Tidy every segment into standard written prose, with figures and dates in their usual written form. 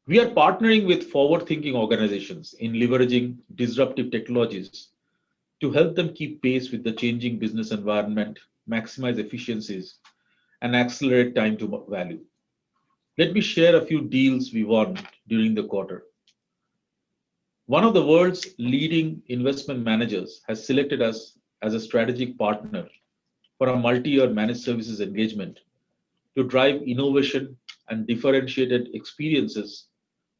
We are partnering with forward-thinking organizations in leveraging disruptive technologies to help them keep pace with the changing business environment, maximize efficiencies, and accelerate time to value. Let me share a few deals we won during the quarter. One of the world's leading investment managers has selected us as a strategic partner for a multi-year managed services engagement to drive innovation and differentiated experiences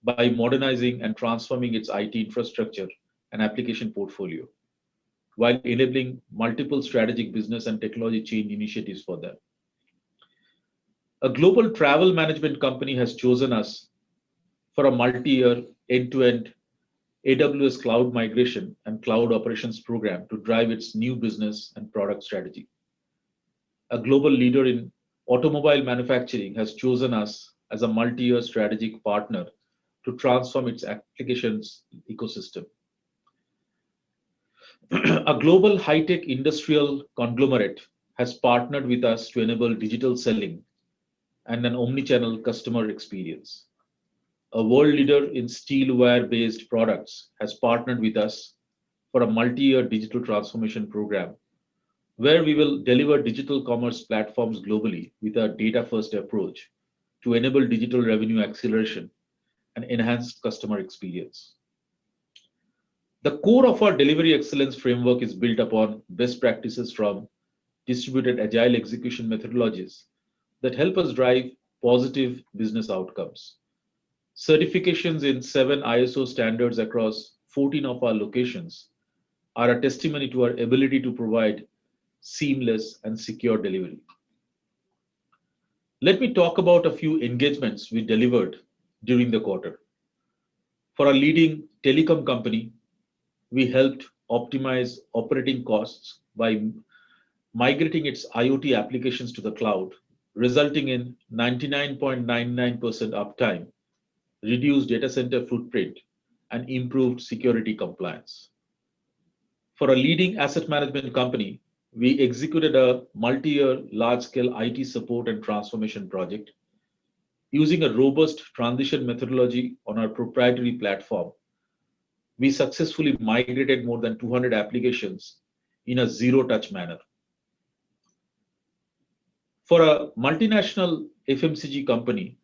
by modernizing and transforming its IT infrastructure and application portfolio, while enabling multiple strategic business and technology change initiatives for them. A global travel management company has chosen us for a multi-year end-to-end AWS cloud migration and cloud operations program to drive its new business and product strategy. A global leader in automobile manufacturing has chosen us as a multi-year strategic partner to transform its applications ecosystem. A global high-tech industrial conglomerate has partnered with us to enable digital selling and an omni-channel customer experience. A world leader in steel wire-based products has partnered with us for a multi-year digital transformation program where we will deliver digital commerce platforms globally with a data-first approach to enable digital revenue acceleration and enhanced customer experience. The core of our delivery excellence framework is built upon best practices from distributed agile execution methodologies that help us drive positive business outcomes. Certifications in 7 ISO standards across 14 of our locations are a testimony to our ability to provide seamless and secure delivery. Let me talk about a few engagements we delivered during the quarter. For a leading telecom company, we helped optimize operating costs by migrating its IoT applications to the cloud, resulting in 99.99% uptime, reduced data center footprint, and improved security compliance. For a leading asset management company, we executed a multi-year large-scale IT support and transformation project. Using a robust transition methodology on our proprietary platform, we successfully migrated more than 200 applications in a zero-touch manner. For a multinational FMCG company,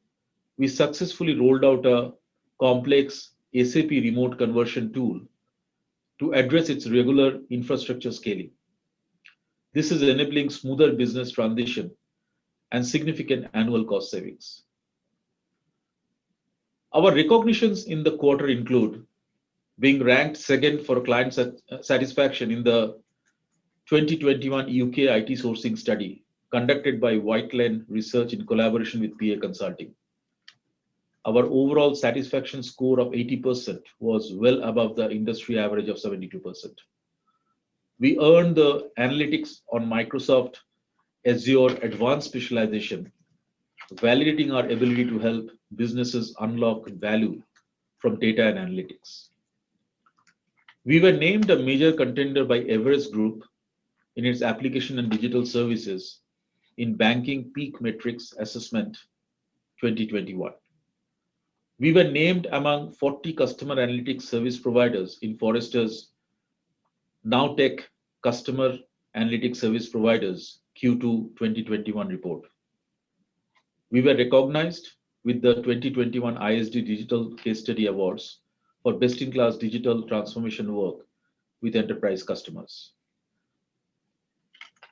we successfully rolled out a complex SAP remote conversion tool to address its regular infrastructure scaling. This is enabling smoother business transition and significant annual cost savings. Our recognitions in the quarter include being ranked second for client satisfaction in the 2021 UK IT sourcing study conducted by Whiteland Research in collaboration with PA Consulting. Our overall satisfaction score of 80% was well above the industry average of 72%. We earned the analytics on Microsoft Azure Advanced Specialization, validating our ability to help businesses unlock value from data and analytics. We were named a major contender by Everest Group in its application and digital services in Banking Peak Metrics Assessment 2021. We were named among 40 customer analytics service providers in Forrester's Nowtech Customer Analytics Service Providers Q2 2021 report. We were recognized with the 2021 ISD Digital Case Study Awards for best-in-class digital transformation work with enterprise customers.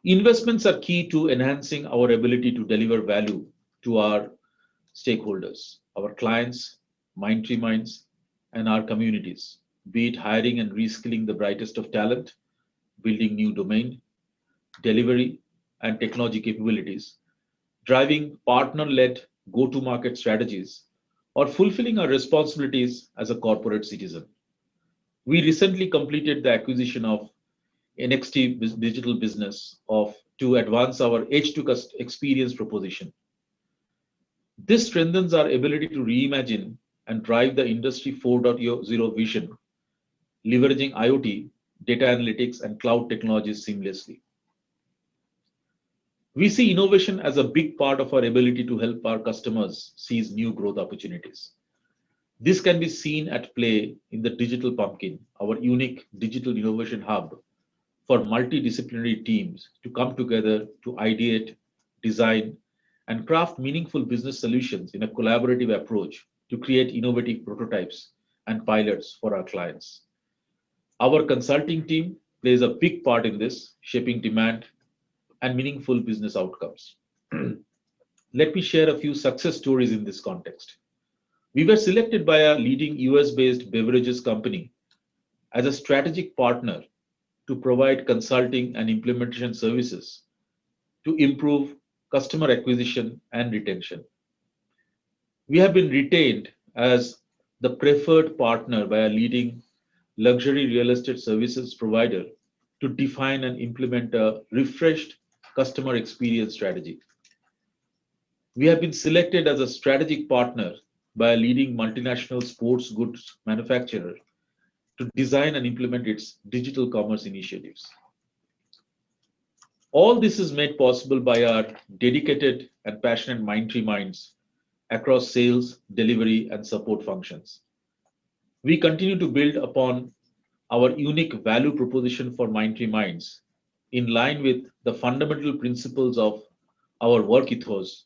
Investments are key to enhancing our ability to deliver value to our stakeholders, our clients, Mindtree Minds, and our communities, be it hiring and reskilling the brightest of talent, building new domain, delivery, and technology capabilities, driving partner-led go-to-market strategies, or fulfilling our responsibilities as a corporate citizen. We recently completed the acquisition of NXT Digital Business to advance our edge-to experience proposition. This strengthens our ability to reimagine and drive the Industry 4.0 vision, leveraging IoT, data analytics, and cloud technologies seamlessly. We see innovation as a big part of our ability to help our customers seize new growth opportunities. This can be seen at play in the Digital Pumpkin, our unique digital innovation hub for multidisciplinary teams to come together to ideate, design, and craft meaningful business solutions in a collaborative approach to create innovative prototypes and pilots for our clients. Our consulting team plays a big part in this, shaping demand and meaningful business outcomes. Let me share a few success stories in this context. We were selected by a leading US based beverages company as a strategic partner to provide consulting and implementation services to improve customer acquisition and retention. We have been retained as the preferred partner by a leading luxury real estate services provider to define and implement a refreshed customer experience strategy. We have been selected as a strategic partner by a leading multinational sports goods manufacturer to design and implement its digital commerce initiatives. All this is made possible by our dedicated and passionate Mindtree minds across sales, delivery, and support functions. We continue to build upon our unique value proposition for Mindtree minds in line with the fundamental principles of our work ethos: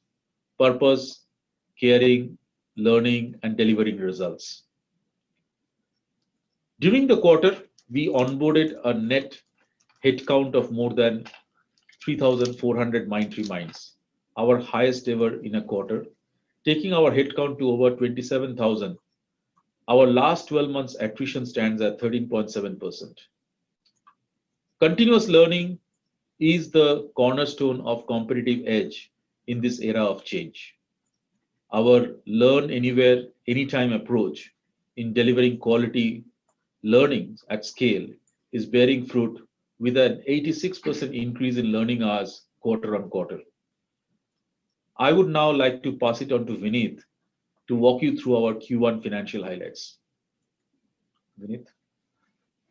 purpose, caring, learning, and delivering results. During the quarter, we onboarded a net headcount of more than 3,400 Mindtree minds, our highest ever in a quarter, taking our headcount to over 27,000. Our last 12 months attrition stands at 13.7%. Continuous learning is the cornerstone of competitive edge in this era of change. Our learn anywhere, anytime approach in delivering quality learning at scale is bearing fruit with an 86% increase in learning hours quarter on quarter. I would now like to pass it on to Vineet to walk you through our Q1 financial highlights. Vineet.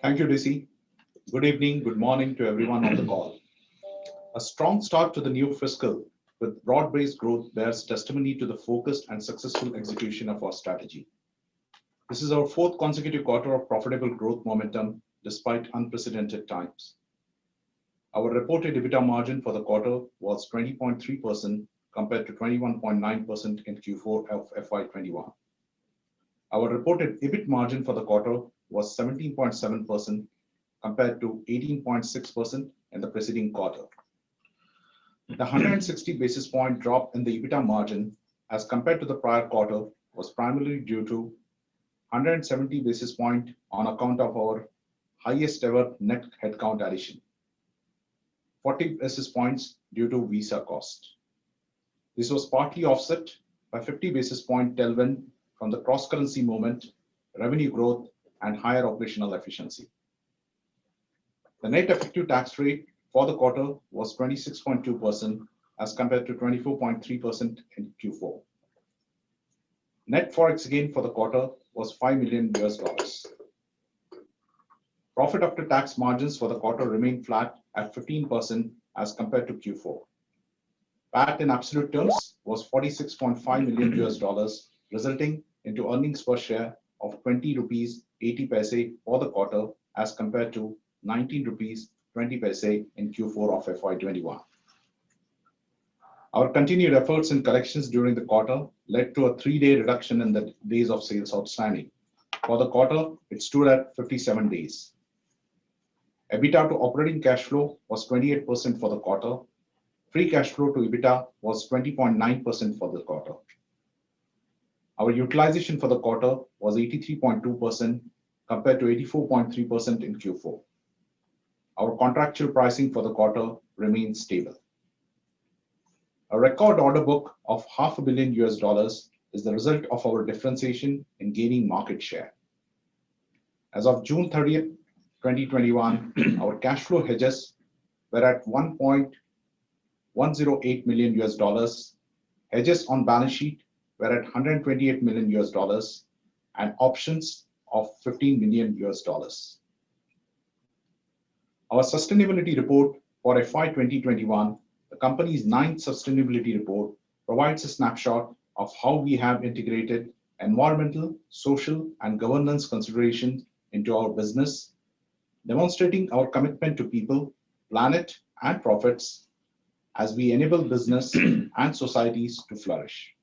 Thank you, DC. Good evening, good morning to everyone on the call. A strong start to the new fiscal with broad-based growth bears testimony to the focused and successful execution of our strategy. This is our fourth consecutive quarter of profitable growth momentum despite unprecedented times. Our reported EBITDA margin for the quarter was 20.3% compared to 21.9% in Q4 of FY21. Our reported EBIT margin for the quarter was 17.7% compared to 18.6% in the preceding quarter. The 160 basis point drop in the EBITDA margin as compared to the prior quarter was primarily due to 170 basis point on account of our highest ever net headcount addition, 40 basis points due to visa cost. This was partly offset by 50 basis point tailwind from the cross-currency movement, revenue growth, and higher operational efficiency. The net effective tax rate for the quarter was 26.2% as compared to 24.3% in Q4. Net forex gain for the quarter was $5 million. Profit after tax margins for the quarter remained flat at 15% as compared to Q4. PAT in absolute terms was $46.5 million, resulting into earnings per share of 20 rupees 80 paise for the quarter as compared to 19 rupees 20 paise in Q4 of FY21. Our continued efforts in collections during the quarter led to a 3-day reduction in the days of sales outstanding. For the quarter, it stood at 57 days. EBITDA to operating cash flow was 28% for the quarter. Free cash flow to EBITDA was 20.9% for the quarter. Our utilization for the quarter was 83.2% compared to 84.3% in Q4. Our contractual pricing for the quarter remains stable. A record order book of $500 million is the result of our differentiation in gaining market share. As of June 30th, 2021, our cash flow hedges were at $1.108 million. Hedges on balance sheet were at $128 million and options of $15 million. Our sustainability report for FY 2021, the company's 9th sustainability report, provides a snapshot of how we have integrated environmental, social, and governance considerations into our business, demonstrating our commitment to people, planet, and profits as we enable business and societies to flourish.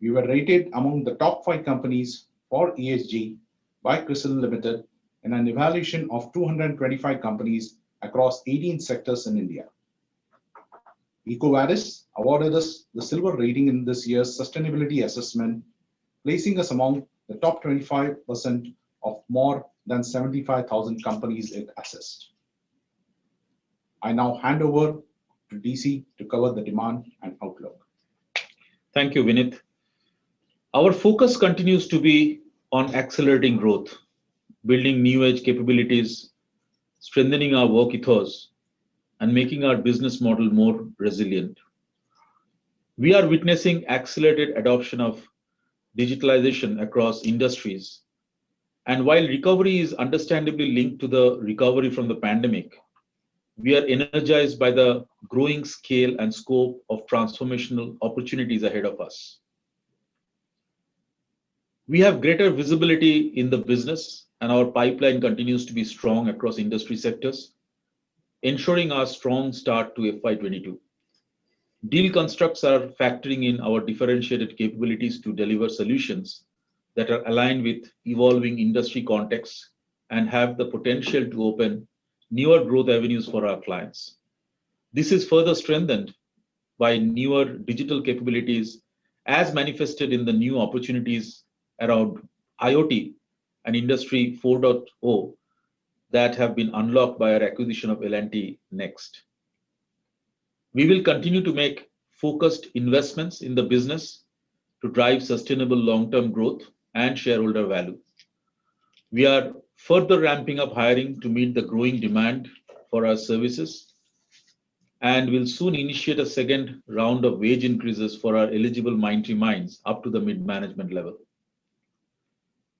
We were rated among the top 5 companies for ESG by CRISIL Limited in an evaluation of 225 companies across 18 sectors in India. EcoVadis awarded us the silver rating in this year's sustainability assessment, placing us among the top 25% of more than 75,000 companies it assessed. I now hand over to DC to cover the demand and outlook. Thank you, Vinith. Our focus continues to be on accelerating growth, building new age capabilities, strengthening our work ethos, and making our business model more resilient. We are witnessing accelerated adoption of digitalization across industries. And while recovery is understandably linked to the recovery from the pandemic, we are energized by the growing scale and scope of transformational opportunities ahead of us. We have greater visibility in the business, and our pipeline continues to be strong across industry sectors, ensuring our strong start to FY22. Deal constructs are factoring in our differentiated capabilities to deliver solutions that are aligned with evolving industry contexts and have the potential to open newer growth avenues for our clients. This is further strengthened by newer digital capabilities as manifested in the new opportunities around IoT and Industry 4.0 that have been unlocked by our acquisition of L&T Next. We will continue to make focused investments in the business to drive sustainable long-term growth and shareholder value. We are further ramping up hiring to meet the growing demand for our services and will soon initiate a second round of wage increases for our eligible Mindtree minds up to the mid-management level.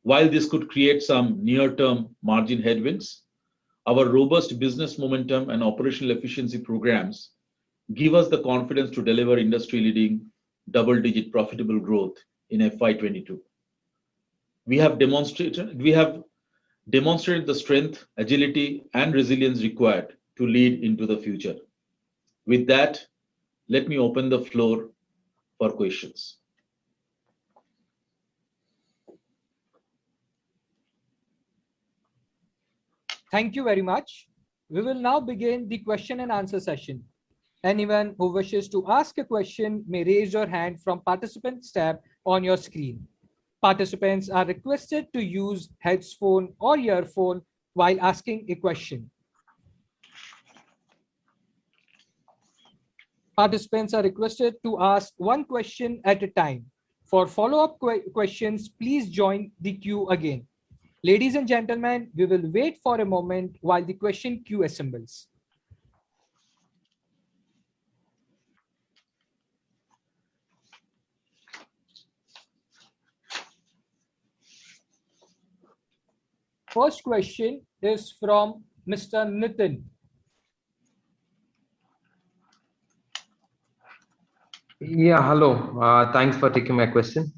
While this could create some near-term margin headwinds, our robust business momentum and operational efficiency programs give us the confidence to deliver industry-leading double-digit profitable growth in FY22. We have demonstrated the strength, agility, and resilience required to lead into the future. With that, let me open the floor for questions. Thank you very much. We will now begin the question and answer session. Anyone who wishes to ask a question may raise your hand from Participants tab on your screen. Participants are requested to use headphone or earphone while asking a question. Participants are requested to ask one question at a time. For follow-up questions, please join the queue again. Ladies and gentlemen, we will wait for a moment while the question queue assembles. First question is from Mr. Nitin. Yeah, hello. Thanks for taking my question.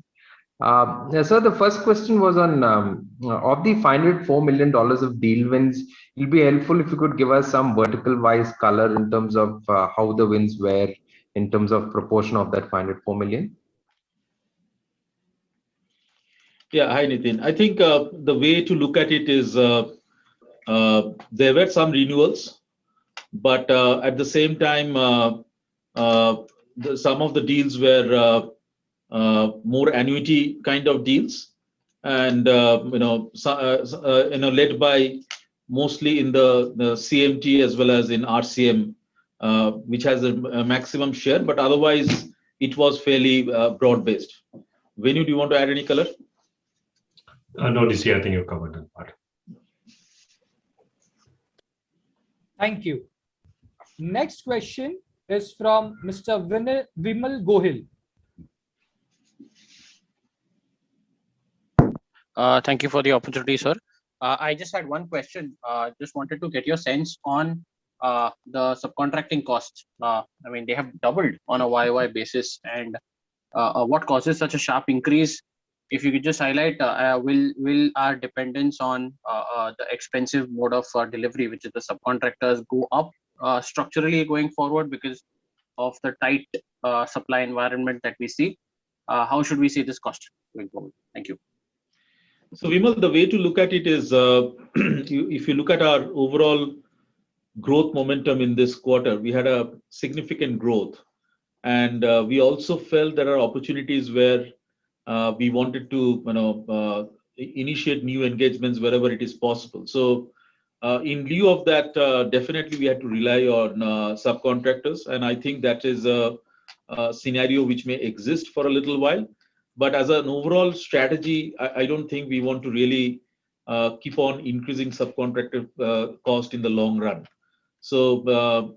So the first question was on of the $504 million of deal wins. It'll be helpful if you could give us some vertical-wise color in terms of how the wins were in terms of proportion of that $504 million. Yeah, hi Nitin. I think the way to look at it is there were some renewals, but at the same time, some of the deals were more annuity kind of deals, and led by mostly in the CMT as well as in RCM, which has a maximum share, but otherwise it was fairly broad-based. Venu, do you want to add any color? No, DC, I think you covered that part. Thank you. Next question is from Mr. Vimal Gohil. Thank you for the opportunity, sir. I just had one question. Just wanted to get your sense on the subcontracting costs. I mean, they have doubled on a YOY basis, and what causes such a sharp increase? If you could just highlight, will our dependence on the expensive mode of delivery, which is the subcontractors, go up structurally going forward because of the tight supply environment that we see? How should we see this cost going forward? Thank you. So Vimal, the way to look at it is, if you look at our overall growth momentum in this quarter, we had a significant growth. And we also felt there are opportunities where we wanted to initiate new engagements wherever it is possible. So in lieu of that, definitely we had to rely on subcontractors. And I think that is a scenario which may exist for a little while. But as an overall strategy, I don't think we want to really keep on increasing subcontractor cost in the long run. So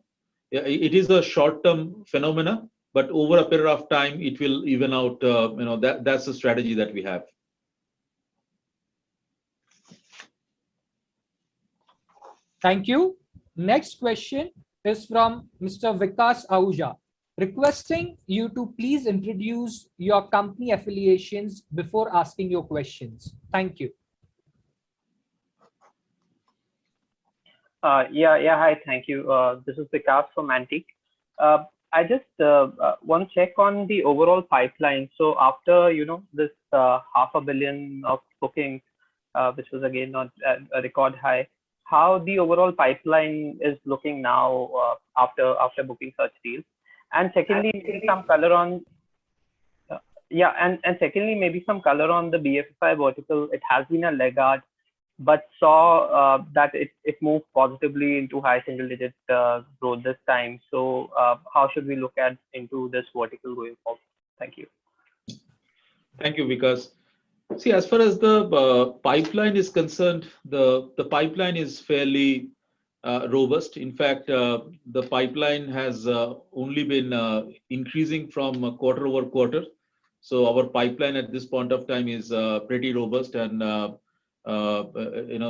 it is a short-term phenomena, but over a period of time, it will even out. That's the strategy that we have. Thank you. Next question is from Mr. Vikas Ahuja, requesting you to please introduce your company affiliations before asking your questions. Thank you. Hi, thank you. This is Vikas from Antique. I just want to check on the overall pipeline. So after this $500 million of bookings, which was again not a record high, how the overall pipeline is looking now after booking such deals, and secondly, maybe some color on secondly maybe some color on the BFSI vertical. It has been a laggard, but saw that it moved positively into high single-digit growth this time. So how should we look at into this vertical going forward? Thank you. Thank you, Vikas. See, as far as the pipeline is concerned, the pipeline is fairly robust. In fact, the pipeline has only been increasing from quarter over quarter. So our pipeline at this point of time is pretty robust, and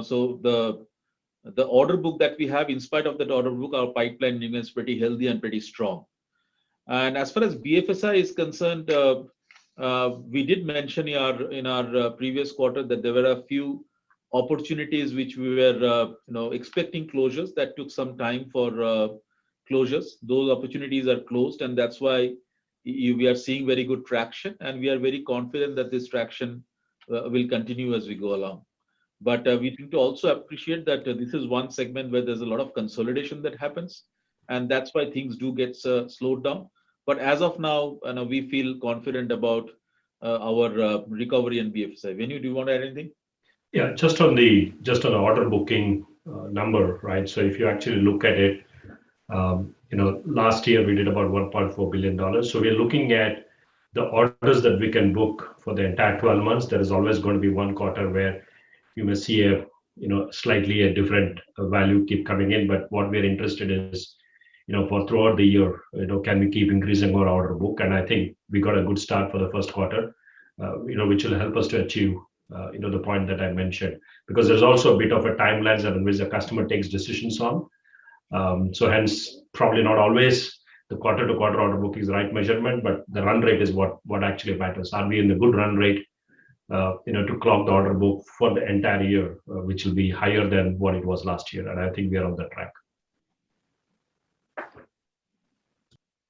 so the order book that we have, in spite of that order book, our pipeline remains pretty healthy and pretty strong. And as far as BFSI is concerned, we did mention in our previous quarter that there were a few opportunities which we were expecting closures that took some time for closures. Those opportunities are closed, and that's why we are seeing very good traction, and we are very confident that this traction will continue as we go along. But we need to also appreciate that this is one segment where there's a lot of consolidation that happens, and that's why things do get slowed down. But as of now, we feel confident about our recovery in BFSI. Venu, do you want to add anything? Yeah, just on the order booking number, right? So if you actually look at it, last year we did about $1.4 billion. So we're looking at the orders that we can book for the entire 12 months. There is always going to be one quarter where you may see a slightly a different value keep coming in. But what we're interested in is, for throughout the year, can we keep increasing our order book? And I think we got a good start for the first quarter, which will help us to achieve the point that I mentioned, because there's also a bit of a timeline in which the customer takes decisions on. So hence, probably not always the quarter-to-quarter order book is the right measurement, but the run rate is what actually matters. Are we in a good run rate, to clock the order book for the entire year, which will be higher than what it was last year? And I think we are on that track.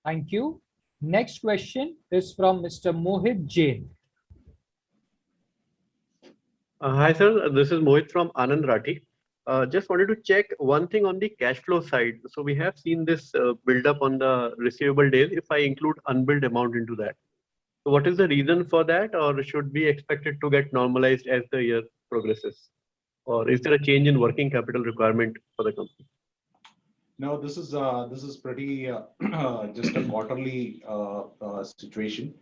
Thank you. Next question is from Mr. Mohit Jain. Hi, sir. This is Mohit from Anand Rathi. Just wanted to check one thing on the cash flow side. So we have seen this build up on the receivable days if I include unbilled amount into that. So what is the reason for that, or should we expect it to get normalized as the year progresses? Or is there a change in working capital requirement for the company? No, this is pretty just a quarterly situation.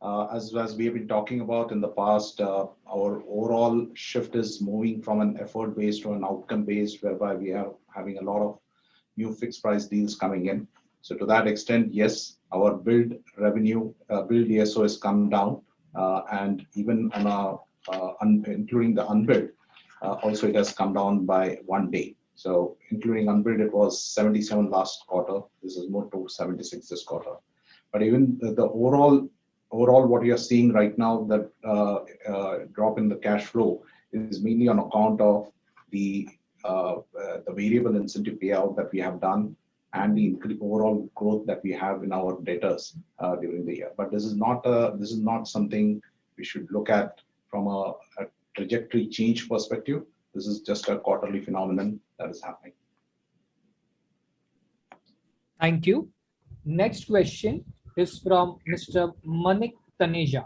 As we have been talking about in the past, our overall shift is moving from an effort-based to an outcome-based, whereby we are having a lot of new fixed price deals coming in. So to that extent, yes, our billed revenue, billed DSO has come down, and even on including the unbilled, also it has come down by 1 day. So including unbilled, it was 77 last quarter. This is more to 76 this quarter. But even the overall overall, what you're seeing right now, that drop in the cash flow is mainly on account of the variable incentive payout that we have done and the overall growth that we have in our debtors during the year. But this is not something we should look at from a trajectory change perspective. This is just a quarterly phenomenon that is happening. Thank you. Next question is from Mr. Manik Taneja.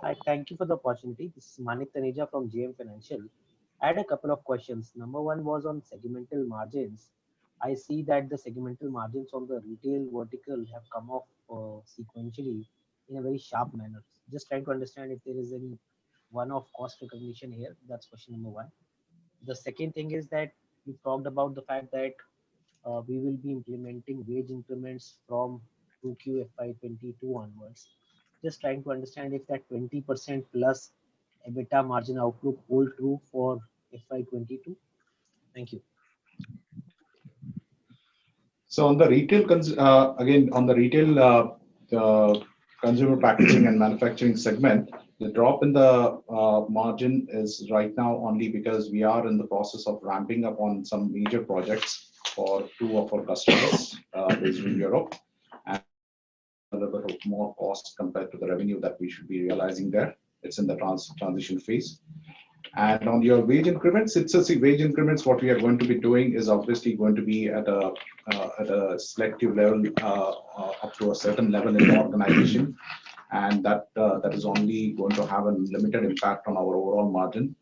Hi, thank you for the opportunity. This is Manik Taneja from JM Financial. I had a couple of questions. Number one was on segmental margins. I see that the segmental margins on the retail vertical have come off sequentially in a very sharp manner. Just trying to understand if there is any one-off cost recognition here. That's question number one. The second thing is that you talked about the fact that we will be implementing wage increments from 2Q FY22 onwards. Just trying to understand if that 20% plus EBITDA margin outlook hold true for FY22. Thank you. So on the retail, consumer packaging and manufacturing segment, the drop in the margin is right now only because we are in the process of ramping up on some major projects for 2 of our customers based in Europe, and a little bit of more cost compared to the revenue that we should be realizing there. It's in the transition phase. And on your wage increments, wage increments. What we are going to be doing is obviously going to be at a selective level up to a certain level in the organization, and that is only going to have a limited impact on our overall margin.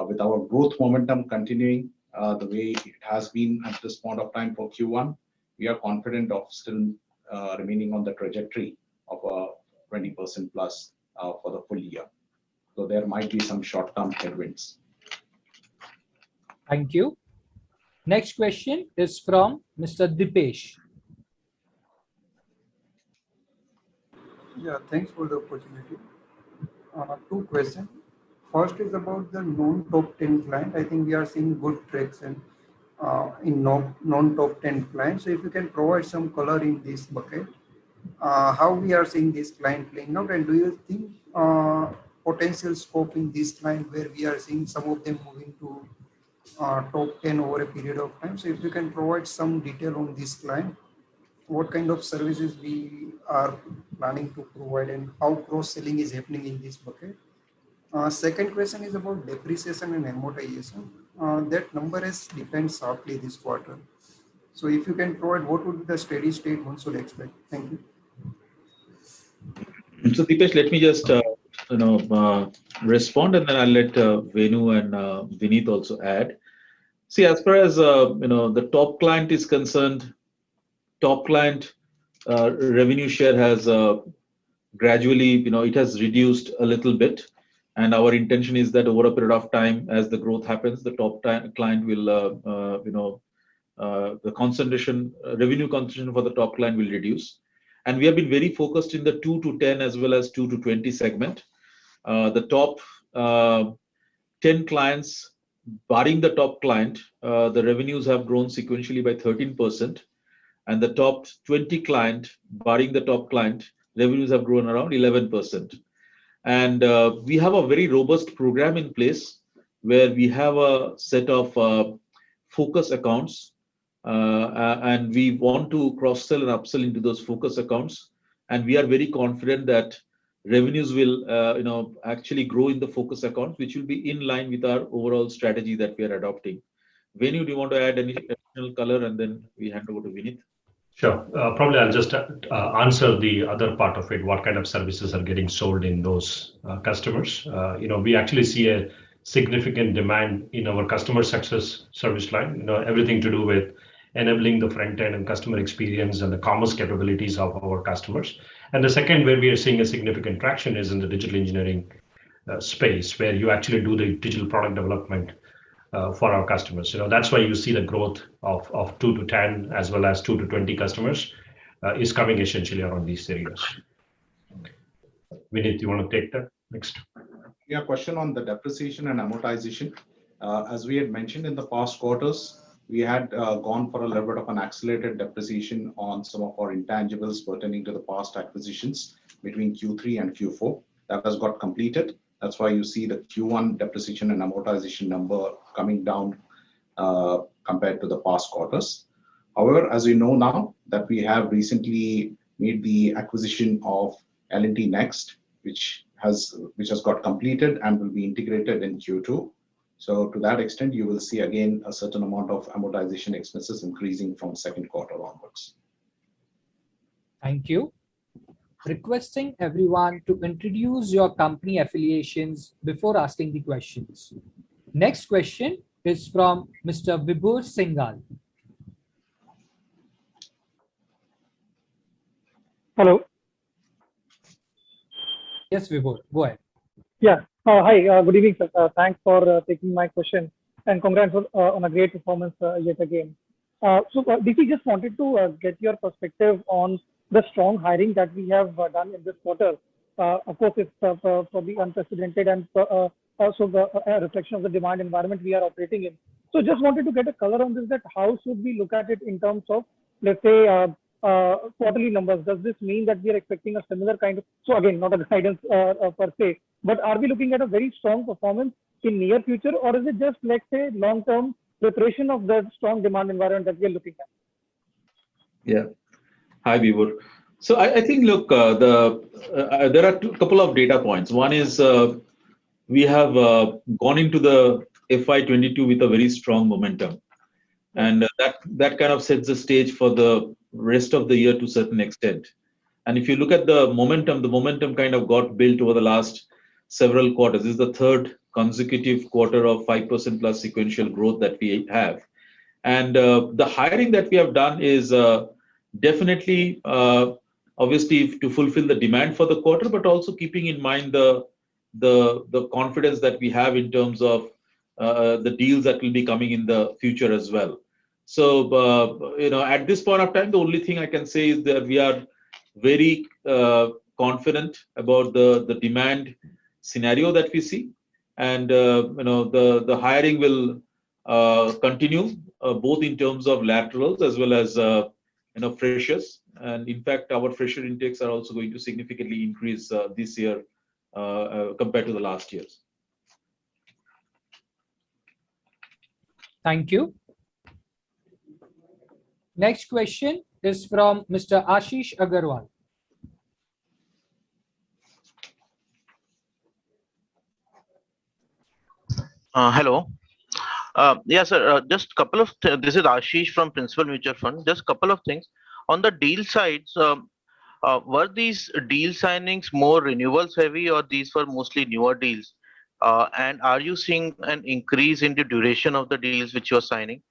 With our growth momentum continuing the way it has been at this point of time for Q1, we are confident of still remaining on the trajectory of 20% plus for the full year. So there might be some short-term headwinds. Thank you. Next question is from Mr. Dipesh. Yeah, thanks for the opportunity. 2 questions. First is about the non-top 10 client. I think we are seeing good traction in non-top 10 clients. So if you can provide some color in this bucket, how we are seeing this client playing out, and do you think potential scope in this client where we are seeing some of them moving to top 10 over a period of time? So if you can provide some detail on this client, what kind of services we are planning to provide and how cross-selling is happening in this bucket. Second question is about depreciation and amortization. That number has declined sharply this quarter. So if you can provide what would be the steady state one should expect. Thank you. So Dipesh, let me just respond, and then I'll let Venu and Vineet also add. See, as far as the top client is concerned, top client revenue share has gradually, it has reduced a little bit, and our intention is that over a period of time, as the growth happens, the top client will, the concentration, revenue concentration for the top client will reduce. And we have been very focused in the 2 to 10 as well as 2 to 20 segment. The top 10 clients, barring the top client, the revenues have grown sequentially by 13%. And the top 20 client, barring the top client, revenues have grown around 11%. And we have a very robust program in place where we have a set of focus accounts, and we want to cross-sell and upsell into those focus accounts. And we are very confident that revenues will actually grow in the focus accounts, which will be in line with our overall strategy that we are adopting. Venu, do you want to add any additional color, and then we hand over to Vineet? Sure. Probably I'll just answer the other part of it. What kind of services are getting sold in those customers? We actually see a significant demand in our customer success service line. Everything to do with enabling the front end and customer experience and the commerce capabilities of our customers. And the second, where we are seeing a significant traction, is in the digital engineering space, where you actually do the digital product development for our customers. That's why you see the growth of 2 to 10 as well as 2 to 20 customers is coming essentially around these areas. Vineet, you want to take that next? Yeah, question on the depreciation and amortization. As we had mentioned in the past quarters, we had gone for a little bit of an accelerated depreciation on some of our intangibles pertaining to the past acquisitions between Q3 and Q4. That has got completed. That's why you see the Q1 depreciation and amortization number coming down compared to the past quarters. However, as we know now that we have recently made the acquisition of L&T Next, which has got completed and will be integrated in Q2. So to that extent, you will see again a certain amount of amortization expenses increasing from second quarter onwards. Thank you. Requesting everyone to introduce your company affiliations before asking the questions. Next question is from Mr. Vibhor Singhal. Hello. Yes, Vibhor, go ahead. Yeah. Hi. Good evening, sir. Thanks for taking my question, and congrats on a great performance yet again. DC, just wanted to get your perspective on the strong hiring that we have done in this quarter. Of course, it's probably unprecedented and also a reflection of the demand environment we are operating in. So just wanted to get a color on this, that how should we look at it in terms of, let's say, quarterly numbers? Does this mean that we are expecting a similar kind of, so again, not a guidance per se, but are we looking at a very strong performance in near future, or is it just, let's say, long-term preparation of the strong demand environment that we are looking at? Yeah. Hi, Vibhor. So I think, look, there are a couple of data points. One is we have gone into the FY22 with a very strong momentum, and that kind of sets the stage for the rest of the year to a certain extent. And if you look at the momentum kind of got built over the last several quarters. This is the third consecutive quarter of 5% plus sequential growth that we have. And the hiring that we have done is definitely, obviously, to fulfill the demand for the quarter, but also keeping in mind the confidence that we have in terms of the deals that will be coming in the future as well. So, at this point of time, the only thing I can say is that we are very confident about the demand scenario that we see, and the hiring will continue both in terms of laterals as well as freshers. And in fact, our fresher intakes are also going to significantly increase this year compared to the last years. Thank you. Next question is from Mr. Ashish Agarwal. Hello. Yeah, sir. Just a couple of this is Ashish from Principal Mutual Fund. Just a couple of things on the deal sides. Were these deal signings more renewals heavy, or these were mostly newer deals? And are you seeing an increase in the duration of the deals which you are signing?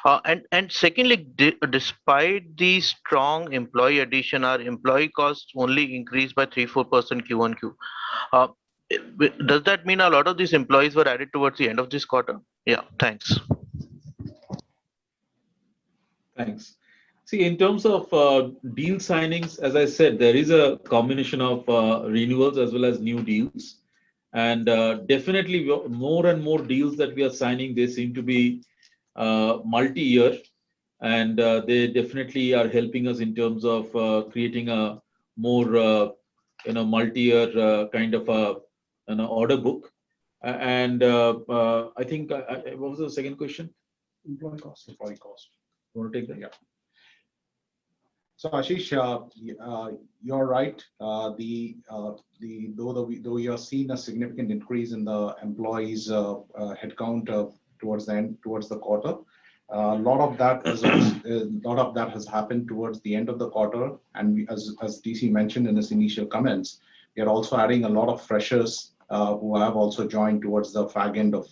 And secondly, despite the strong employee addition, our employee costs only increased by 3-4% Q1Q. Does that mean a lot of these employees were added towards the end of this quarter? Yeah, thanks. Thanks. See, in terms of deal signings, as I said, there is a combination of renewals as well as new deals. And definitely more and more deals that we are signing, they seem to be multi-year, and they definitely are helping us in terms of creating a more multi-year kind of an order book. And I think what was the second question? Employee cost. Employee cost. You want to take that? Yeah. So Ashish, you're right. Though you are seeing a significant increase in the employees headcount towards the quarter, a lot of that has happened towards the end of the quarter. And as DC mentioned in his initial comments, we are also adding a lot of freshers who have also joined towards the fag end of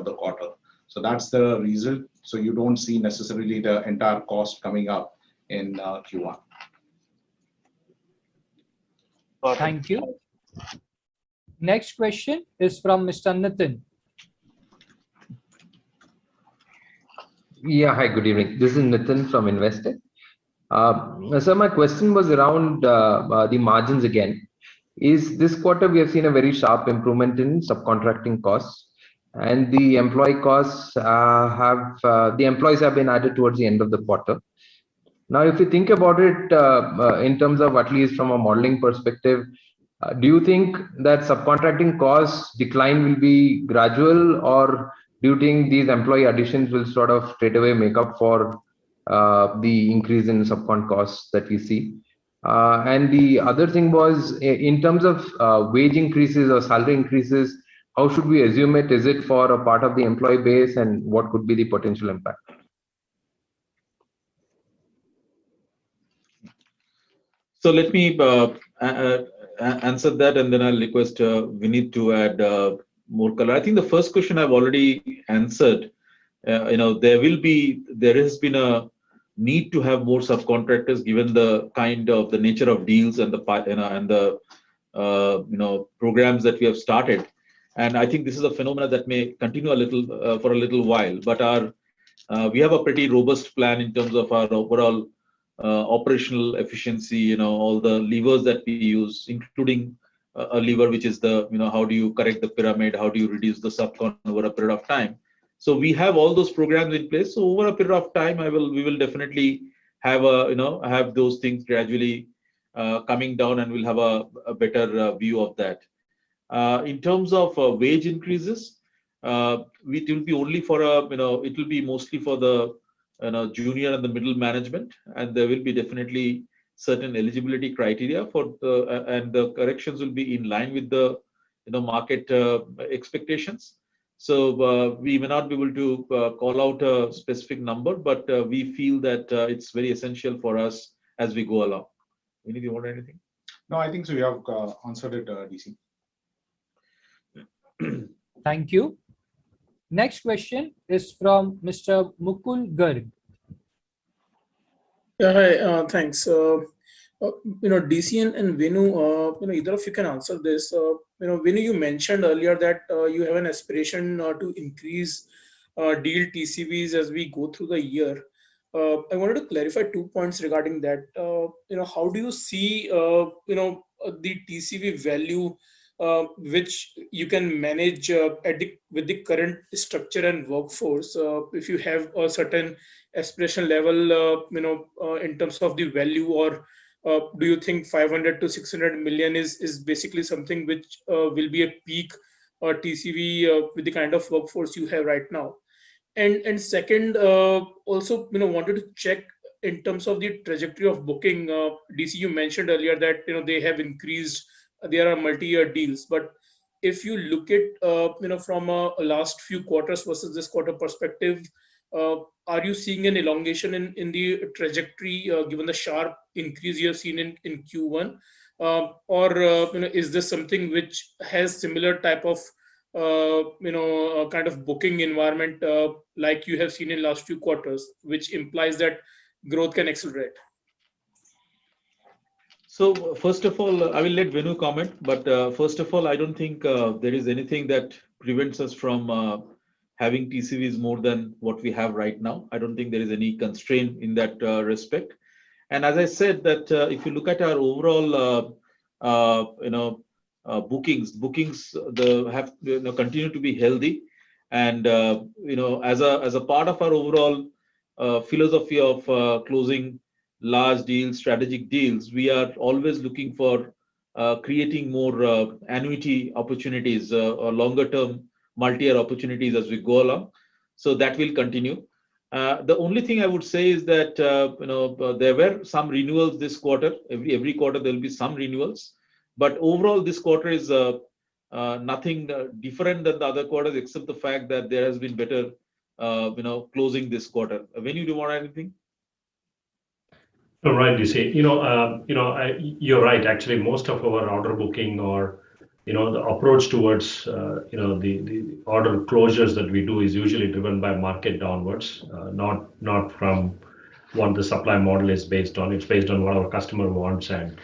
the quarter. So that's the result. So you don't see necessarily the entire cost coming up in Q1. Thank you. Next question is from Mr. Nitin. Yeah, hi, good evening. This is Nitin from Investec. So my question was around the margins again. Is this quarter we have seen a very sharp improvement in subcontracting costs, and the employee costs the employees have been added towards the end of the quarter. Now, if you think about it in terms of at least from a modeling perspective, do you think that subcontracting costs decline will be gradual, or do you think these employee additions will sort of straight away make up for the increase in subcon costs that we see? And the other thing was in terms of wage increases or salary increases, how should we assume it? Is it for a part of the employee base, and what could be the potential impact? So let me answer that, and then I'll request Vineet to add more color. I think the first question I've already answered. There has been a need to have more subcontractors given the the nature of deals and the programs that we have started. And I think this is a phenomenon that may continue a little for a little while. But we have a pretty robust plan in terms of our overall operational efficiency. All the levers that we use, including a lever which is the how do you correct the pyramid, how do you reduce the subcon over a period of time. So we have all those programs in place. So over a period of time, we will definitely have have those things gradually coming down, and we'll have a better view of that. In terms of wage increases, it will be only for it will be mostly for the junior and the middle management, and there will be definitely certain eligibility criteria for and the corrections will be in line with the market expectations. So we may not be able to call out a specific number, but we feel that it's very essential for us as we go along. Vineet, you want anything? No, I think so. You have answered it, DC. Thank you. Next question is from Mr. Mukul Garg. Yeah, hi, thanks. DC and Venu, either of you can answer this. Venu, you mentioned earlier that you have an aspiration to increase deal TCVs as we go through the year. I wanted to clarify 2 points regarding that. How do you see, the TCV value which you can manage with the current structure and workforce? If you have a certain aspiration level, in terms of the value, or do you think 500 to 600 million is basically something which will be a peak TCV with the kind of workforce you have right now? And second, also wanted to check in terms of the trajectory of booking. DC, you mentioned earlier that they have increased. There are multi-year deals, but if you look at from a last few quarters versus this quarter perspective, are you seeing an elongation in the trajectory given the sharp increase you have seen in Q1, or is this something which has similar type of kind of booking environment like you have seen in last few quarters, which implies that growth can accelerate? So first of all, I will let Venu comment, but first of all, I don't think there is anything that prevents us from having TCVs more than what we have right now. I don't think there is any constraint in that respect. And as I said, that if you look at our overall, bookings have continue to be healthy, and as a part of our overall philosophy of closing large deals, strategic deals, we are always looking for creating more annuity opportunities or longer term multi-year opportunities as we go along. So that will continue. The only thing I would say is that there were some renewals this quarter. Every quarter there will be some renewals, but overall this quarter is nothing different than the other quarters, except the fact that there has been better closing this quarter. Venu, do you want anything? Right, DC. You're right. Actually, most of our order booking or the approach towards the order closures that we do is usually driven by market downwards, not from what the supply model is based on. It's based on what our customer wants and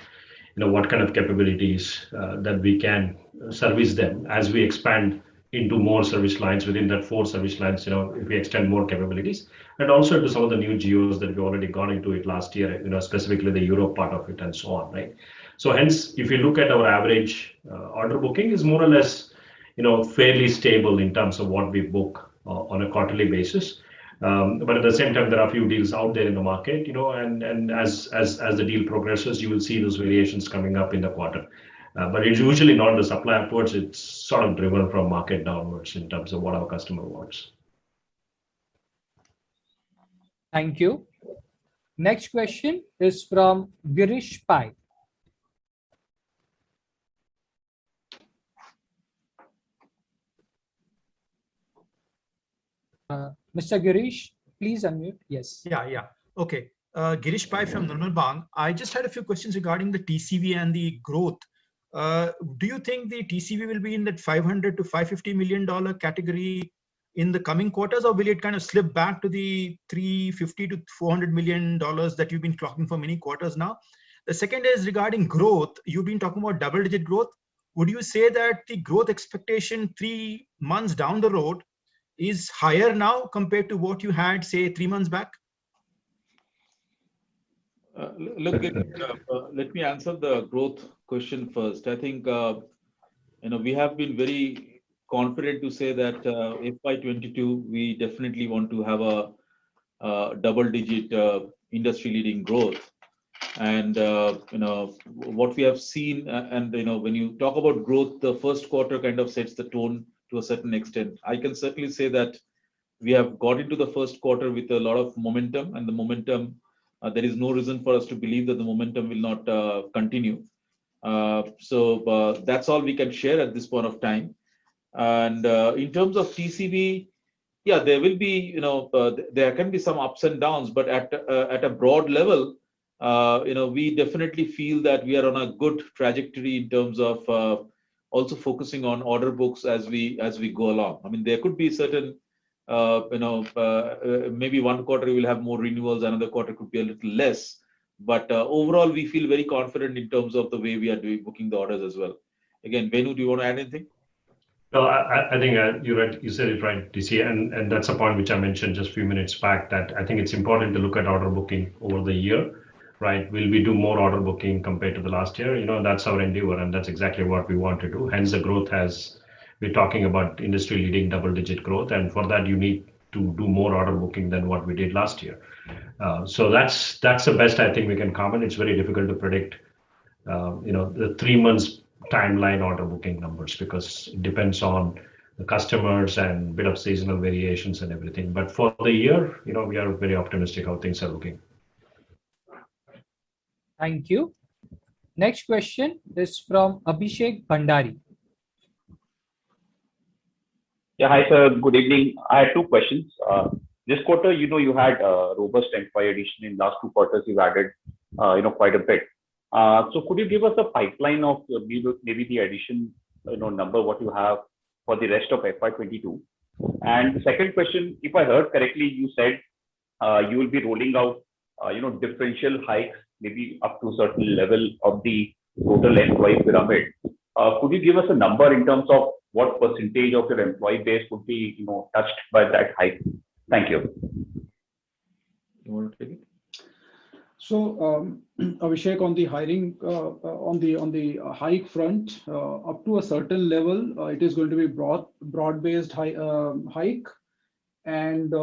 what kind of capabilities that we can service them as we expand into more service lines. Within that 4 service lines, if we extend more capabilities, and also to some of the new geos that we've already gone into it last year, specifically the Europe part of it and so on, right? So hence, if you look at our average order booking is more or less, fairly stable in terms of what we book on a quarterly basis. But at the same time, there are a few deals out there in the market, and as the deal progresses, you will see those variations coming up in the quarter. But it's usually not the supply upwards, it's sort of driven from market downwards in terms of what our customer wants. Thank you. Next question is from Girish Pai. Mr. Girish, please unmute. Yes. Yeah. Okay. Girish Pai from Nirmal Bang. I just had a few questions regarding the TCV and the growth. Do you think the TCV will be in that $500 to $550 million category in the coming quarters, or will it kind of slip back to the $350 to $400 million that you've been clocking for many quarters now? The second is regarding growth. You've been talking about double-digit growth. Would you say that the growth expectation 3 months down the road is higher now compared to what you had, say, 3 months back? Look, let me answer the growth question first. I think we have been very confident to say that FY22 we definitely want to have a double-digit industry-leading growth. And what we have seen, and when you talk about growth, the first quarter kind of sets the tone to a certain extent. I can certainly say that we have got into the first quarter with a lot of momentum, and the momentum, there is no reason for us to believe that the momentum will not continue. So that's all we can share at this point of time. And in terms of TCV, yeah, there will be, there can be some ups and downs, but at a broad level, we definitely feel that we are on a good trajectory in terms of also focusing on order books as we go along. I mean, there could be certain, maybe one quarter we will have more renewals, another quarter could be a little less. But overall, we feel very confident in terms of the way we are booking the orders as well. Again, Venu, do you want to add anything? No, I think you're right. You said it right, DC, and that's a point which I mentioned just a few minutes back, that I think it's important to look at order booking over the year. Right? Will we do more order booking compared to the last year? That's our endeavor, and that's exactly what we want to do. Hence, the growth we're talking about industry-leading double-digit growth, and for that, you need to do more order booking than what we did last year. So that's the best I think we can comment. It's very difficult to predict, the 3 months timeline order booking numbers, because it depends on the customers and bit of seasonal variations and everything. But for the year, we are very optimistic how things are looking. Thank you. Next question is from Abhishek Bhandari. Yeah, hi sir. Good evening. I had 2 questions. This quarter, you had robust employee addition. In last 2 quarters, you've added, quite a bit. So could you give us a pipeline of maybe the addition, number what you have for the rest of FY22? And the second question, if I heard correctly, you said you will be rolling out, differential hikes, maybe up to a certain level of the total employee pyramid. Could you give us a number in terms of what percentage of your employee base would be, touched by that hike? Thank you. You want to take it? So, Abhishek, on the hiring, on the hike front, up to a certain level, it is going to be broad-based hike, and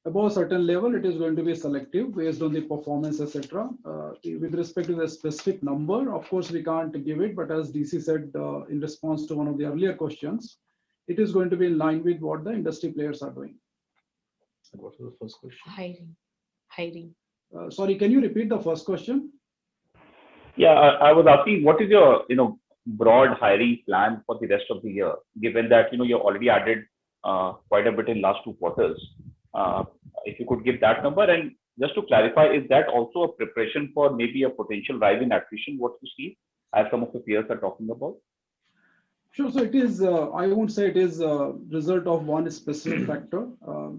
above a certain level, it is going to be selective based on the performance, etc. With respect to the specific number, of course, we can't give it, but as DC said in response to one of the earlier questions, it is going to be in line with what the industry players are doing. What was the first question? Hiring. Sorry, can you repeat the first question? Yeah, I was asking, what is your, broad hiring plan for the rest of the year, given that, you already added quite a bit in last 2 quarters. If you could give that number, and just to clarify, is that also a preparation for maybe a potential rise in attrition, what you see, as some of the peers are talking about? Sure. So it is, I won't say it is a result of one specific factor.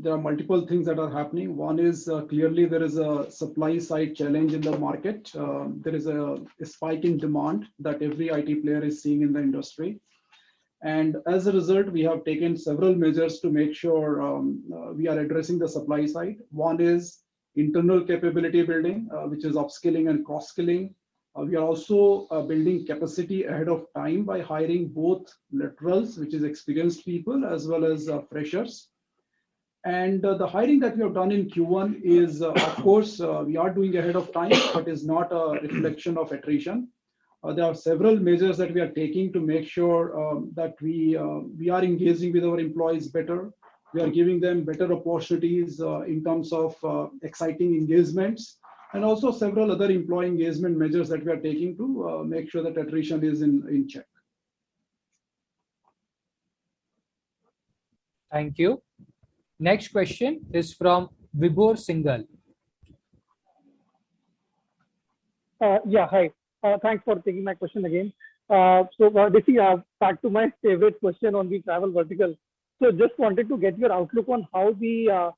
There are multiple things that are happening. One is clearly there is a supply side challenge in the market. There is a spike in demand that every IT player is seeing in the industry. And as a result, we have taken several measures to make sure we are addressing the supply side. One is internal capability building, which is upskilling and cross-skilling. We are also building capacity ahead of time by hiring both laterals, which is experienced people, as well as freshers. And the hiring that we have done in Q1 is, of course, we are doing ahead of time, but is not a reflection of attrition. There are several measures that we are taking to make sure that we are engaging with our employees better. We are giving them better opportunities in terms of exciting engagements, and also several other employee engagement measures that we are taking to make sure that attrition is in check. Thank you. Next question is from Vibhor Singhal. Yeah, hi. Thanks for taking my question again. This is back to my favorite question on the travel vertical. So just wanted to get your outlook on how the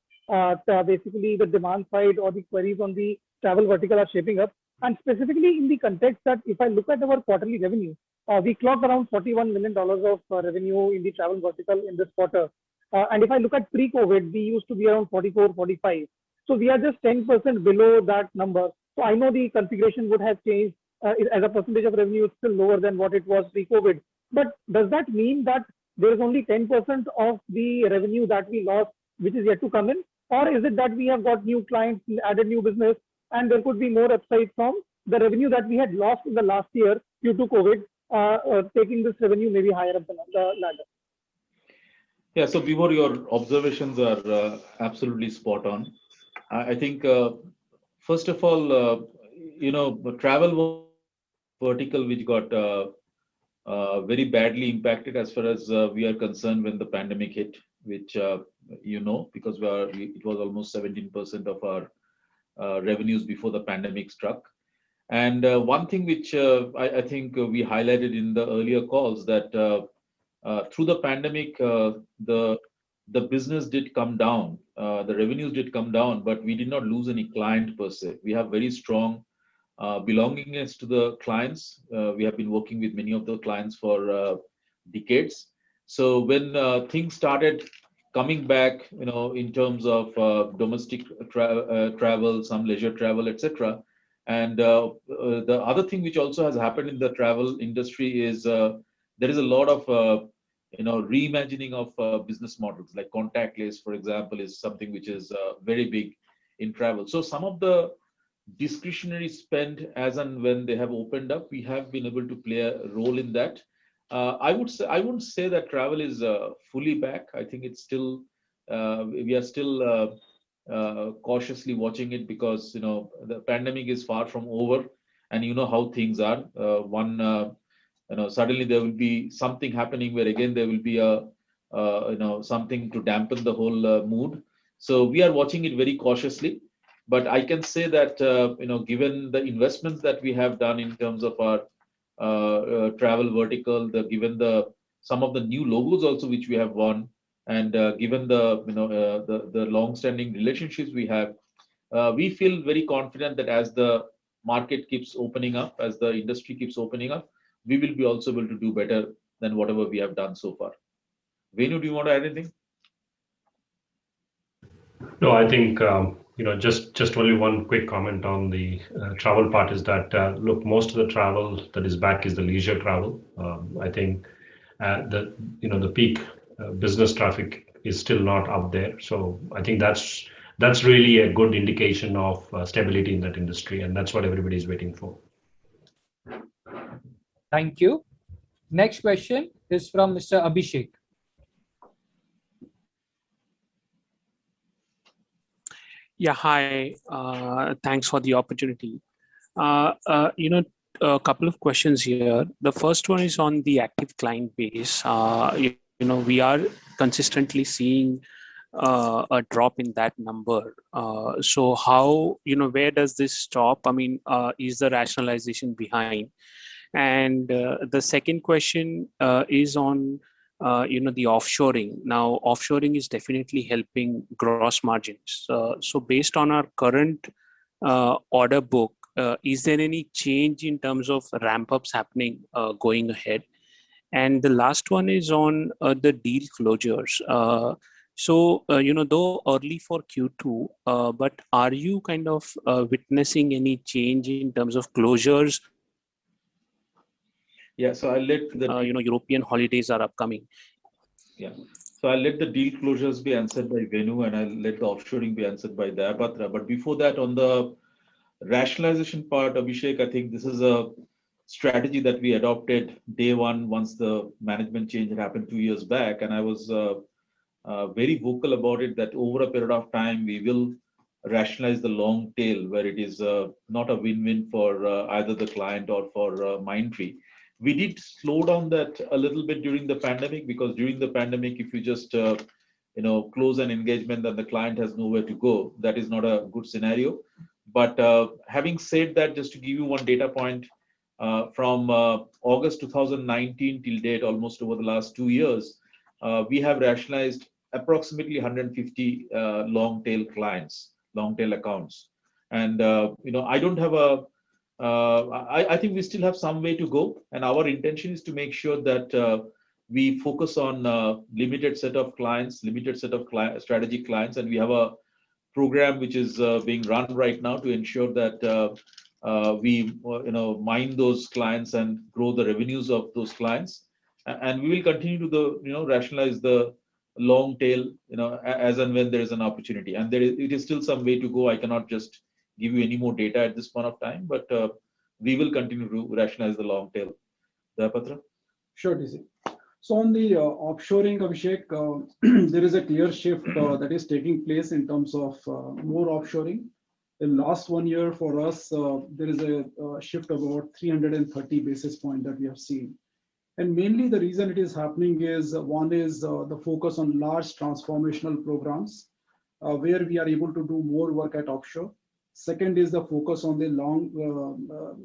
basically the demand side or the queries on the travel vertical are shaping up, and specifically in the context that if I look at our quarterly revenue, we clocked around $41 million of revenue in the travel vertical in this quarter. And if I look at pre-COVID, we used to be around 44, 45. So we are just 10% below that number. So I know the configuration would have changed as a percentage of revenue, it's still lower than what it was pre-COVID. But does that mean that there is only 10% of the revenue that we lost, which is yet to come in? Or is it that we have got new clients, added new business, and there could be more upside from the revenue that we had lost in the last year due to COVID, taking this revenue maybe higher up the ladder? Yeah, so Vibhor, your observations are absolutely spot on. I think, first of all, the travel vertical, which got very badly impacted as far as we are concerned when the pandemic hit, which because it was almost 17% of our revenues before the pandemic struck. And one thing which I think we highlighted in the earlier calls that through the pandemic, the business did come down, the revenues did come down, but we did not lose any client per se. We have very strong belongingness to the clients. We have been working with many of the clients for decades. So when things started coming back, in terms of domestic travel, some leisure travel, etc. And the other thing which also has happened in the travel industry is there is a lot of reimagining of business models, like contactless, for example, is something which is very big in travel. So some of the discretionary spend, as and when they have opened up, we have been able to play a role in that. I wouldn't say that travel is fully back. I think it's still we are still cautiously watching it because the pandemic is far from over, and you know how things are. Suddenly there will be something happening where again there will be a something to dampen the whole mood. So we are watching it very cautiously. But I can say that given the investments that we have done in terms of our travel vertical, given some of the new logos also which we have won, and given the long-standing relationships we have, we feel very confident that as the market keeps opening up, as the industry keeps opening up, we will be also able to do better than whatever we have done so far. Venu, do you want to add anything? No, I think just only one quick comment on the travel part is that look, most of the travel that is back is the leisure travel. I think the peak business traffic is still not up there. So I think that's really a good indication of stability in that industry, and that's what everybody is waiting for. Thank you. Next question is from Mr. Abhishek. Yeah, hi. Thanks for the opportunity. A couple of questions here. The first one is on the active client base. We are consistently seeing a drop in that number. So how, where does this stop? I mean, is the rationalization behind? And the second question is on the offshoring. Now, offshoring is definitely helping gross margins. So based on our current order book, is there any change in terms of ramp-ups happening going ahead? And the last one is on the deal closures. Though early for Q2, but are you kind of witnessing any change in terms of closures Yeah, so I'll let the European holidays are upcoming. Yeah. So I'll let the deal closures be answered by Venu, and I'll let the offshoring be answered by Dayapatra. But before that, on the rationalization part, Abhishek, I think this is a strategy that we adopted day one once the management change had happened 2 years back. And I was very vocal about it that over a period of time, we will rationalize the long tail where it is not a win-win for either the client or for Mindtree. We did slow down that a little bit during the pandemic, because during the pandemic, if you just close an engagement and the client has nowhere to go, that is not a good scenario. But having said that, just to give you one data point, from August 2019 till date, almost over the last 2 years, we have rationalized approximately 150 long tail clients, long tail accounts. And I don't have I think we still have some way to go, and our intention is to make sure that we focus on limited set of clients, limited set of strategic clients, and we have a program which is being run right now to ensure that we mine those clients and grow the revenues of those clients, and we will continue to rationalize the long tail as and when there is an opportunity, and it is still some way to go. I cannot just give you any more data at this point of time, but we will continue to rationalize the long tail. Dayapatra? Sure, DC. So on the offshoring, Abhishek, there is a clear shift that is taking place in terms of more offshoring. In last 1 year for us, there is a shift of about 330 basis points that we have seen. And mainly the reason it is happening is one is the focus on large transformational programs where we are able to do more work at offshore. Second is the focus on the long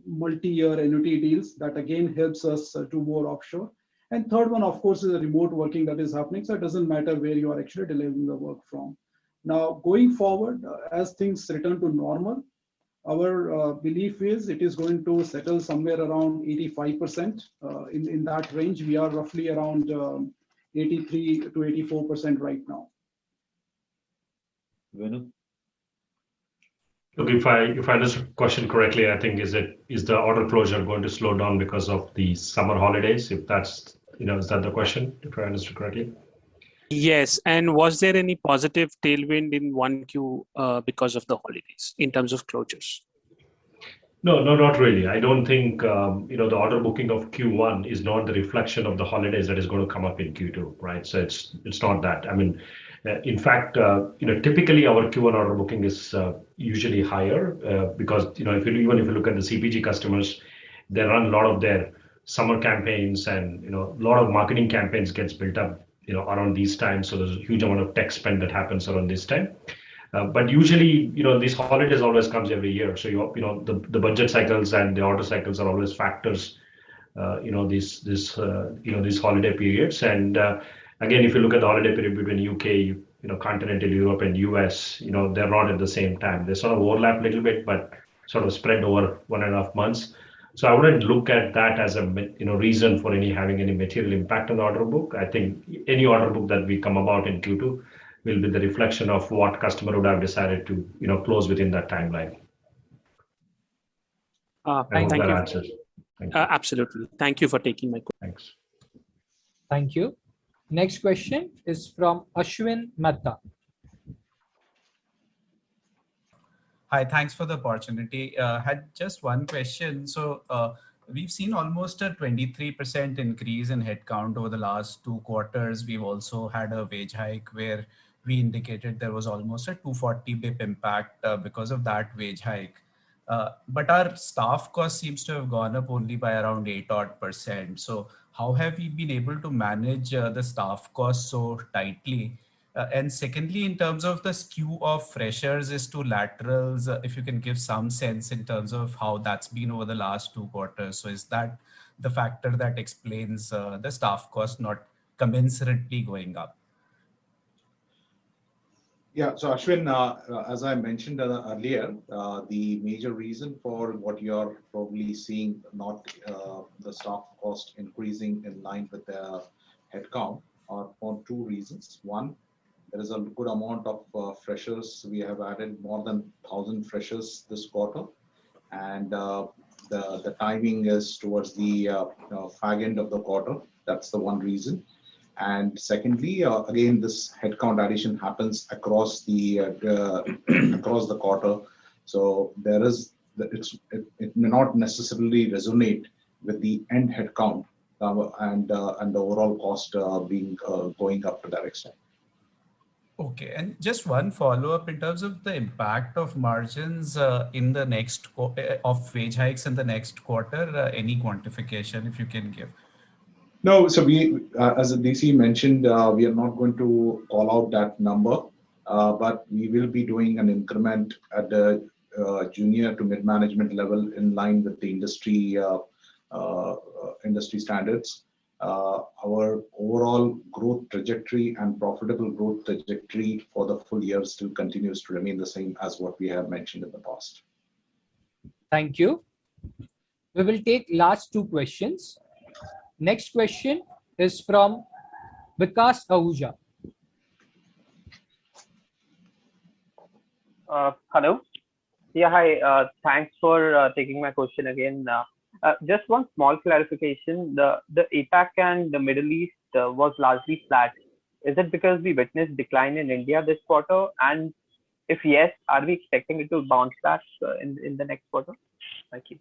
multi-year annuity deals that again helps us do more offshore. And third one, of course, is the remote working that is happening. So it doesn't matter where you are actually delivering the work from. Now, going forward, as things return to normal, our belief is it is going to settle somewhere around 85%. In that range, we are roughly around 83 to 84% right now. Venu? Look, if I understood the question correctly, I think is the order closure going to slow down because of the summer holidays? If that's is that the question? If I understood correctly. Yes, and was there any positive tailwind in 1Q because of the holidays in terms of closures? No, not really. I don't think the order booking of Q1 is not the reflection of the holidays that is going to come up in Q2, right? So it's not that. I mean, in fact, typically our Q1 order booking is usually higher because if you look at the CPG customers, they run a lot of their summer campaigns, and a lot of marketing campaigns gets built up around these times. So there's a huge amount of tech spend that happens around this time. But usually, these holidays always comes every year. So the budget cycles and the order cycles are always factors. These holiday periods. And again, if you look at the holiday period between UK, continental Europe and US, they're not at the same time. They sort of overlap a little bit, but sort of spread over 1.5 months. So I wouldn't look at that as a reason for having any material impact on the order book. I think any order book that we come about in Q2 will be the reflection of what customer would have decided to close within that timeline. Thank you. Answers. Thank you. Absolutely. Thank you for taking my question. Thanks. Thank you. Next question is from Ashwin Mehta. Hi, thanks for the opportunity. Had just one question. So we've seen almost a 23% increase in headcount over the last 2 quarters. We've also had a wage hike where we indicated there was almost a 240 BIP impact because of that wage hike. But our staff cost seems to have gone up only by around 8%. So how have we been able to manage the staff costs so tightly? And secondly, in terms of the skew of freshers is to laterals, if you can give some sense in terms of how that's been over the last 2 quarters. So is that the factor that explains the staff cost not commensurately going up? Yeah, so Ashwin, as I mentioned earlier, the major reason for what you're probably seeing not the staff cost increasing in line with the headcount are for 2 reasons. One, there is a good amount of freshers. We have added more than 1,000 freshers this quarter, and the timing is towards the fag end of the quarter. That's the one reason. And secondly, again, this headcount addition happens across the across the quarter. So there is it may not necessarily resonate with the end headcount and the overall cost being going up to that extent. Okay, and just one follow-up in terms of the impact of margins in the next of wage hikes in the next quarter. Any quantification if you can give? No, so we, as DC mentioned, we are not going to call out that number, but we will be doing an increment at the junior to mid-management level in line with the industry industry standards. Our overall growth trajectory and profitable growth trajectory for the full year still continues to remain the same as what we have mentioned in the past. Thank you. We will take last two questions. Next question is from Vikas Ahuja. Hello. Yeah, hi. Thanks for taking my question again. Just one small clarification. The APAC and the Middle East was largely flat. Is it because we witnessed decline in India this quarter? And if yes, are we expecting it to bounce back in the next quarter? Thank you.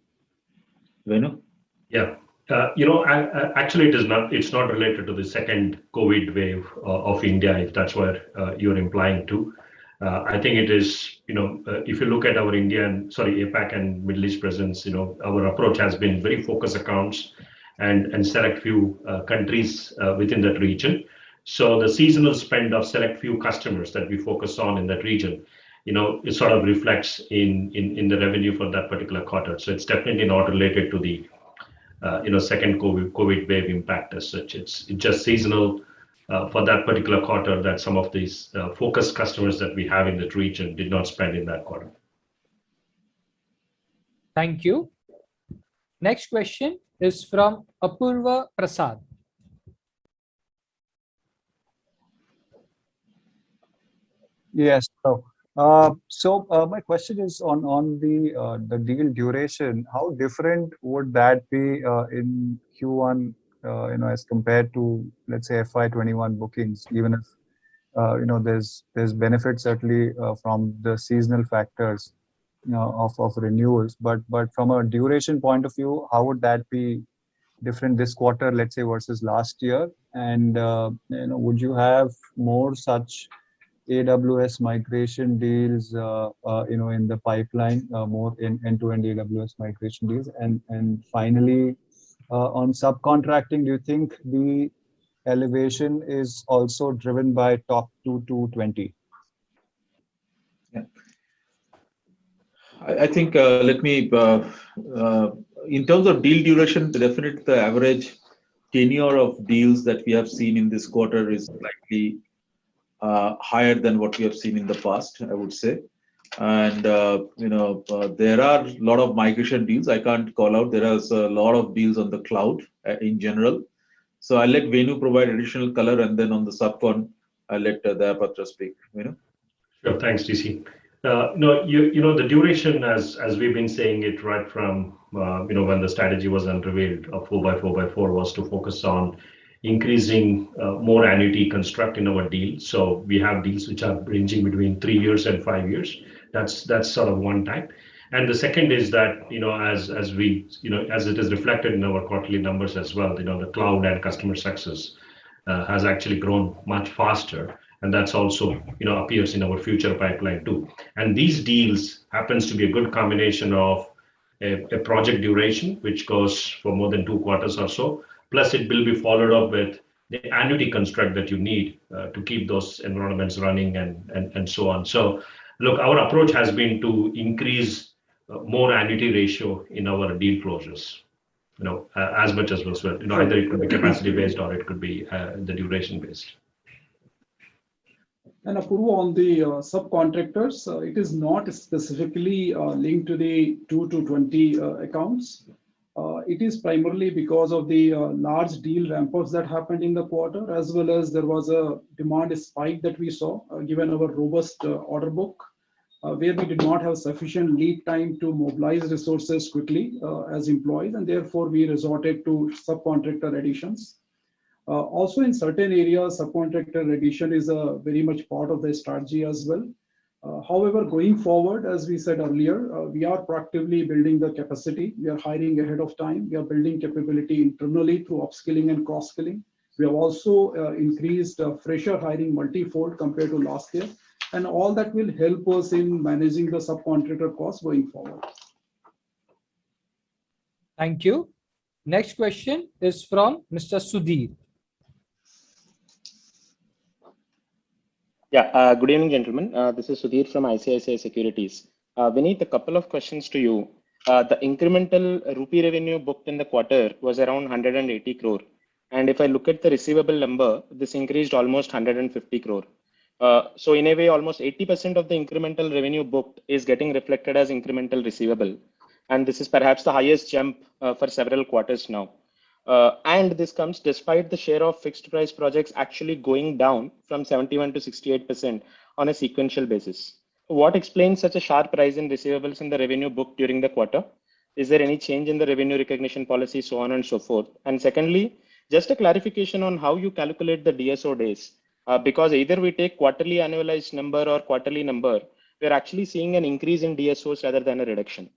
Venu? Yeah. Actually, it is not. It's not related to the second COVID wave of India, if that's what you're implying to. I think it is. If you look at our APAC and Middle East presence, our approach has been very focused accounts and select few countries within that region. So the seasonal spend of select few customers that we focus on in that region, it sort of reflects in the revenue for that particular quarter. So it's definitely not related to the second COVID wave impact as such. It's just seasonal for that particular quarter that some of these focused customers that we have in that region did not spend in that quarter. Thank you. Next question is from Apurva Prasad. Yes. So my question is on the deal duration. How different would that be in Q1, as compared to, let's say, FY21 bookings? Even if there's benefits certainly from the seasonal factors of renewals, but from a duration point of view, how would that be different this quarter, let's say, versus last year? And would you have more such AWS migration deals, in the pipeline, more in end-to-end AWS migration deals? And finally, on subcontracting, do you think the elevation is also driven by top 2 to 20? Yeah. I think let me, in terms of deal duration, definitely the average tenure of deals that we have seen in this quarter is slightly higher than what we have seen in the past, I would say. And there are a lot of migration deals. I can't call out. There is a lot of deals on the cloud in general. So I'll let Venu provide additional color, and then on the subcon, I'll let Dayapatra speak. Venu? Sure. Thanks, DC. The duration, as we've been saying it right from when the strategy was unrevealed of 4x4x4, was to focus on increasing more annuity construct in our deals. So we have deals which are ranging between 3 years and 5 years. That's sort of one type. And the second is that as we as it is reflected in our quarterly numbers as well, the cloud and customer success has actually grown much faster, and that's also appears in our future pipeline too. And these deals happens to be a good combination of a project duration which goes for more than 2 quarters or so. Plus, it will be followed up with the annuity construct that you need to keep those environments running and so on. So, look, our approach has been to increase more annuity ratio in our deal closures, as much as possible. Either it could be capacity based or it could be the duration based. And Apurva, on the subcontractors, it is not specifically linked to the 2 to 20 accounts. It is primarily because of the large deal ramp-ups that happened in the quarter, as well as there was a demand spike that we saw, given our robust order book. where we did not have sufficient lead time to mobilize resources quickly as employees, and therefore we resorted to subcontractor additions. Also, in certain areas, subcontractor addition is a very much part of the strategy as well. However, going forward, as we said earlier, we are proactively building the capacity. We are hiring ahead of time. We are building capability internally through upskilling and cross-skilling. We have also increased fresher hiring multi-fold compared to last year. And all that will help us in managing the subcontractor costs going forward. Thank you. Next question is from Mr. Sudhir. Yeah, good evening, gentlemen. This is Sudhir from ICICI Securities. Vineet, a couple of questions to you. The incremental rupee revenue booked in the quarter was around 180 crore. And if I look at the receivable number, this increased almost 150 crore. So in a way, almost 80% of the incremental revenue booked is getting reflected as incremental receivable. And this is perhaps the highest jump for several quarters now. And this comes despite the share of fixed price projects actually going down from 71 to 68% on a sequential basis. What explains such a sharp rise in receivables in the revenue booked during the quarter? Is there any change in the revenue recognition policy, so on and so forth? And secondly, just a clarification on how you calculate the DSO days, because either we take quarterly annualized number or quarterly number, we're actually seeing an increase in DSOs rather than a reduction.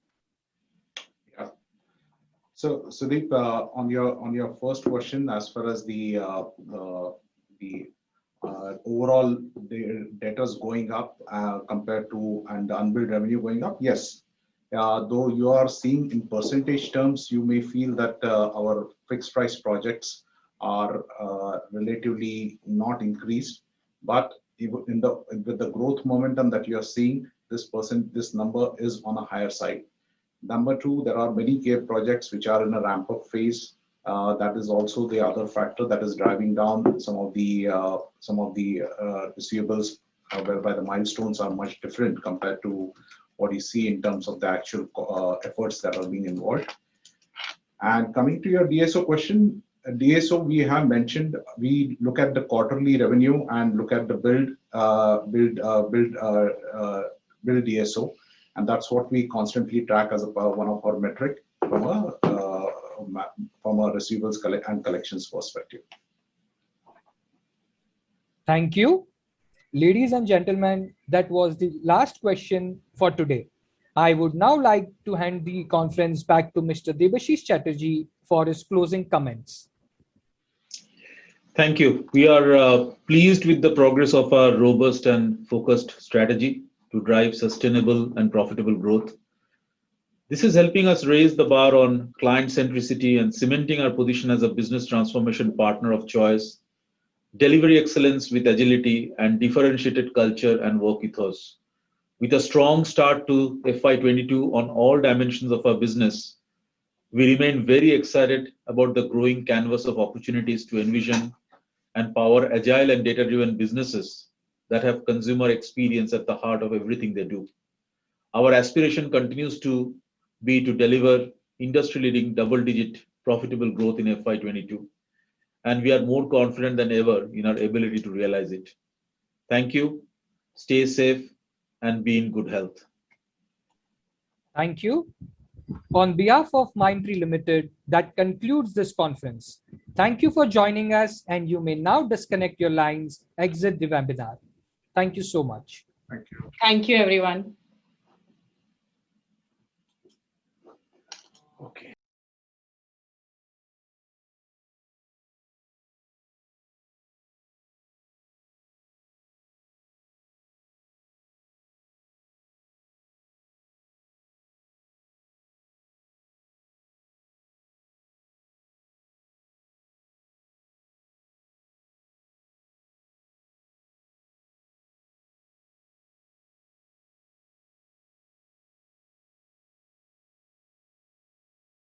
So, Sudeep, on your first question, as far as the overall debtors going up compared to and the unbilled revenue going up, yes. Though you are seeing in percentage terms, you may feel that our fixed price projects are relatively not increased, but with the growth momentum that you are seeing, this number is on a higher side. Number two, there are many care projects which are in a ramp-up phase. That is also the other factor that is driving down some of the receivables, whereby the milestones are much different compared to what you see in terms of the actual efforts that are being involved. And coming to your DSO question, DSO we have mentioned, we look at the quarterly revenue and look at the build DSO. And that's what we constantly track as one of our metric from a receivables and collections perspective. Thank you. Ladies and gentlemen, that was the last question for today. I would now like to hand the conference back to Mr. Debashish Chatterjee for his closing comments. Thank you. We are pleased with the progress of our robust and focused strategy to drive sustainable and profitable growth. This is helping us raise the bar on client centricity and cementing our position as a business transformation partner of choice, delivery excellence with agility, and differentiated culture and work ethos. With a strong start to FY22 on all dimensions of our business, we remain very excited about the growing canvas of opportunities to envision and power agile and data-driven businesses that have consumer experience at the heart of everything they do. Our aspiration continues to be to deliver industry-leading double-digit profitable growth in FY22, and we are more confident than ever in our ability to realize it. Thank you, stay safe, and be in good health. Thank you. On behalf of Mindtree Limited, that concludes this conference. Thank you for joining us, and you may now disconnect your lines, exit the webinar. Thank you so much. Thank you. Thank you, everyone.